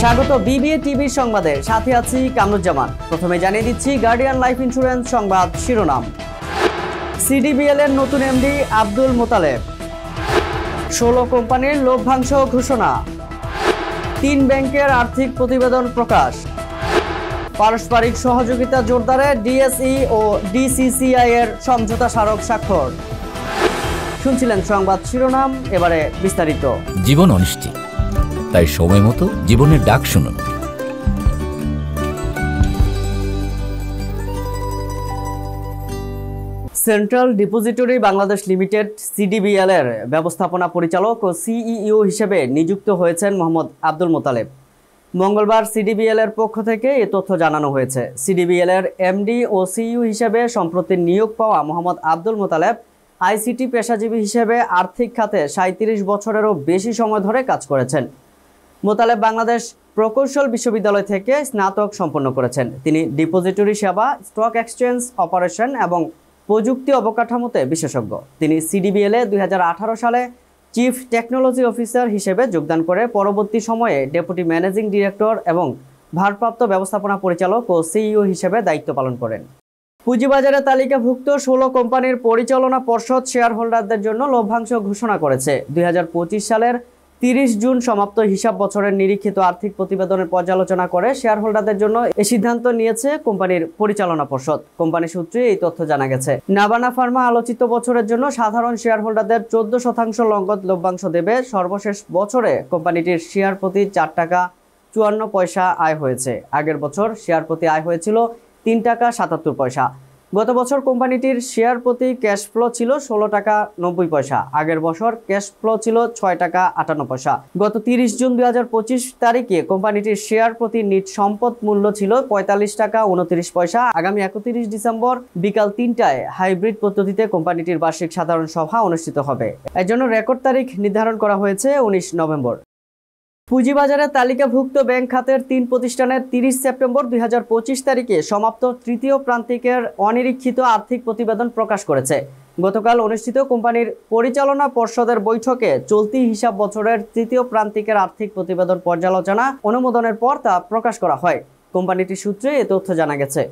স্বাগত বিবিএ টিভির সংবাদে, সাথে আছি কামরুজ্জামান। প্রথমে জানিয়ে দিচ্ছি গার্ডিয়ান লাইফ ইন্স্যুরেন্স সংবাদ শিরোনাম। সিডিবিএল এর নতুন এমডি আব্দুল মোতালেব। 16 কোম্পানির লভ্যাংশ ঘোষণা। 3 ব্যাংকের আর্থিক প্রতিবেদন প্রকাশ। পারস্পরিক সহযোগিতা জোরদারে ডিএসই ও ডিসিসিআই এর সমঝোতা স্মারক স্বাক্ষর। শুনছিলেন সংবাদ শিরোনাম, এবারে বিস্তারিত। জীবন অনিশ্চিত, তাই সময় মতো জীবনের ডাক শুনুন। Central depository Bangladesh limited CDBL এর ব্যবস্থাপনা পরিচালক ও সিইও হিসেবে নিযুক্ত হয়েছেন মোহাম্মদ আব্দুল মোতালেব। মঙ্গলবার সিডিবিএল এর পক্ষ থেকে এ তথ্য জানানো হয়েছে। সিডিবিএল এর এমডি ও সিইও হিসেবে সম্প্রতি নিয়োগ পাওয়া মোহাম্মদ আব্দুল মোতালেব আইসিটি পেশাজীবী হিসেবে আর্থিক খাতে 37 বছরেরও বেশি সময় ধরে কাজ করেছেন। মোতালেব বাংলাদেশ প্রকৌশল বিশ্ববিদ্যালয় থেকে স্নাতক সম্পন্ন করেছেন। তিনি ডিপোজিটরি সেবা, স্টক এক্সচেঞ্জ অপারেশন এবং প্রযুক্তি অবকাঠামোতে বিশেষজ্ঞ। তিনি সিডিবিএল এ 2018 সালে চিফ টেকনোলজি অফিসার হিসেবে যোগদান করে পরবর্তী সময়ে ডেপুটি ম্যানেজিং ডিরেক্টর এবং ভারপ্রাপ্ত ব্যবস্থাপনা পরিচালক ও সিইও হিসেবে দায়িত্ব পালন করেন। পুঁজিবাজারে তালিকাভুক্ত 16 কোম্পানির পরিচালনা পর্ষদ শেয়ার হোল্ডারদের জন্য লভ্যাংশ ঘোষণা করেছে। 2025 সালের 30 জুন সমাপ্ত হিসাব বছরের নিরীক্ষিত আর্থিক প্রতিবেদনের পর্যালোচনা করে শেয়ার হোল্ডারদের জন্য এই সিদ্ধান্ত নিয়েছে কোম্পানির পরিচালনা পর্ষদ। কোম্পানি সূত্রে এই তথ্য জানা গেছে। নাবানা ফার্মা আলোচিত বছরের জন্য সাধারণ শেয়ার হোল্ডারদের 14% নগদ লভ্যাংশ দেবে। সর্বশেষ বছরে কোম্পানিটির শেয়ার প্রতি 4 টাকা 54 পয়সা আয় হয়েছে। আগের বছর শেয়ার প্রতি আয় হয়েছিল 3 টাকা 77 পয়সা। গত বছর কোম্পানিটির শেয়ার প্রতি ক্যাশ ফ্লো ছিল 16 টাকা 90 পয়সা। আগের বছর ক্যাশ ফ্লো ছিল 6 টাকা 58 পয়সা। গত 30 জুন 2025 তারিখে কোম্পানিটির শেয়ার প্রতি নিট সম্পদ মূল্য ছিল 45 টাকা 29 পয়সা। আগামী 31 ডিসেম্বর বিকাল 3টায় হাইব্রিড পদ্ধতিতে কোম্পানিটির বার্ষিক সাধারণ সভা অনুষ্ঠিত হবে। এর জন্য রেকর্ড তারিখ নির্ধারণ করা হয়েছে 19 নভেম্বর। পুঁজিবাজারে তালিকাভুক্ত ব্যাংক খাতের 3 প্রতিষ্ঠানের 30 সেপ্টেম্বর 2025 তারিখে সমাপ্ত তৃতীয় প্রান্তিকের অনিরীক্ষিত আর্থিক প্রতিবেদন প্রকাশ করেছে। গতকাল অনুষ্ঠিত কোম্পানির পরিচালনা পর্ষদের বৈঠকে চলতি হিসাব বছরের তৃতীয় প্রান্তিকের আর্থিক প্রতিবেদন পর্যালোচনা অনুমোদনের পর তা প্রকাশ করা হয়। কোম্পানিটির সূত্রে এ তথ্য জানা গেছে।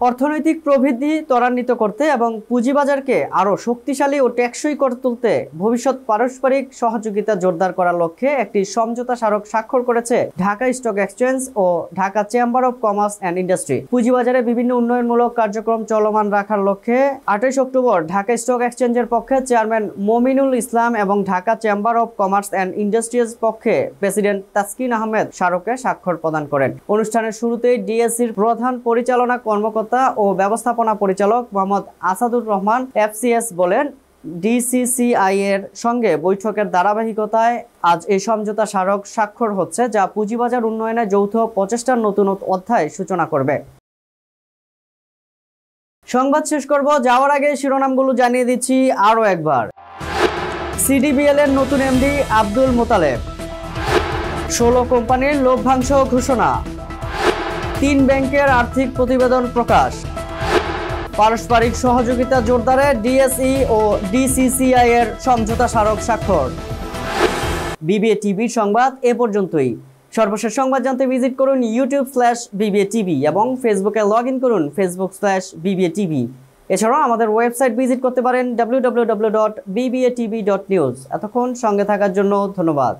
অর্থনৈতিক প্রবৃদ্ধি ত্বরান্বিত করতে এবং পুঁজিবাজারকে আরও শক্তিশালী ও টেকসই করে তুলতে ভবিষ্যৎ পারস্পরিক সহযোগিতা জোরদার করার লক্ষ্যে একটি সমঝোতা স্মারক স্বাক্ষর করেছে ঢাকা স্টক এক্সচেঞ্জ ও Dhaka chamber of commerce and industry. পুঁজিবাজারে বিভিন্ন উন্নয়নমূলক কার্যক্রম চলমান রাখার লক্ষ্যে 28 অক্টোবর ঢাকা স্টক এক্সচেঞ্জের পক্ষে চেয়ারম্যান মমিনুল ইসলাম এবং Dhaka chamber of commerce and industries পক্ষে প্রেসিডেন্ট তাসকিন আহমেদ স্মারকে স্বাক্ষর প্রদান করেন। অনুষ্ঠানের শুরুতেই ডিএসসির প্রধান পরিচালনা কর্মকর্তা ও ব্যবস্থাপনা পরিচালক মোহাম্মদ আসাদুর রহমান এফসিএস বলেন, ডিসিসিআই এর সঙ্গে বৈঠকের ধারাবাহিকতায় আজ এই সমঝোতা স্মারক স্বাক্ষর হচ্ছে, যা পুঁজিবাজার উন্নয়নে যৌথ প্রচেষ্টার নতুন অধ্যায় সূচনা করবে। সংবাদ শেষ করব, যাওয়ার আগে শিরোনামগুলো জানিয়ে দিচ্ছি আরও একবার। সিডিবিএল এর নতুন এমডি আব্দুল মোতালেব। 16 কোম্পানির লভ্যাংশ ঘোষণা। 3 ব্যাংকের আর্থিক প্রতিবেদন প্রকাশ। পারস্পরিক সহযোগিতা জোরদারে ডিএসই ও ডিসিসিআই এর সমঝোতা স্মারক স্বাক্ষর। বিবিএ টিভির সংবাদ এ পর্যন্তই। সর্বশেষ সংবাদ জানতে ভিজিট করুন youtube/bbtv এবং ফেসবুকে লগ ইন করুন facebook/bbtv। এছাড়াও আমাদের ওয়েবসাইট ভিজিট করতে পারেন www.bbtv.news। এতক্ষণ সঙ্গে থাকার জন্য ধন্যবাদ।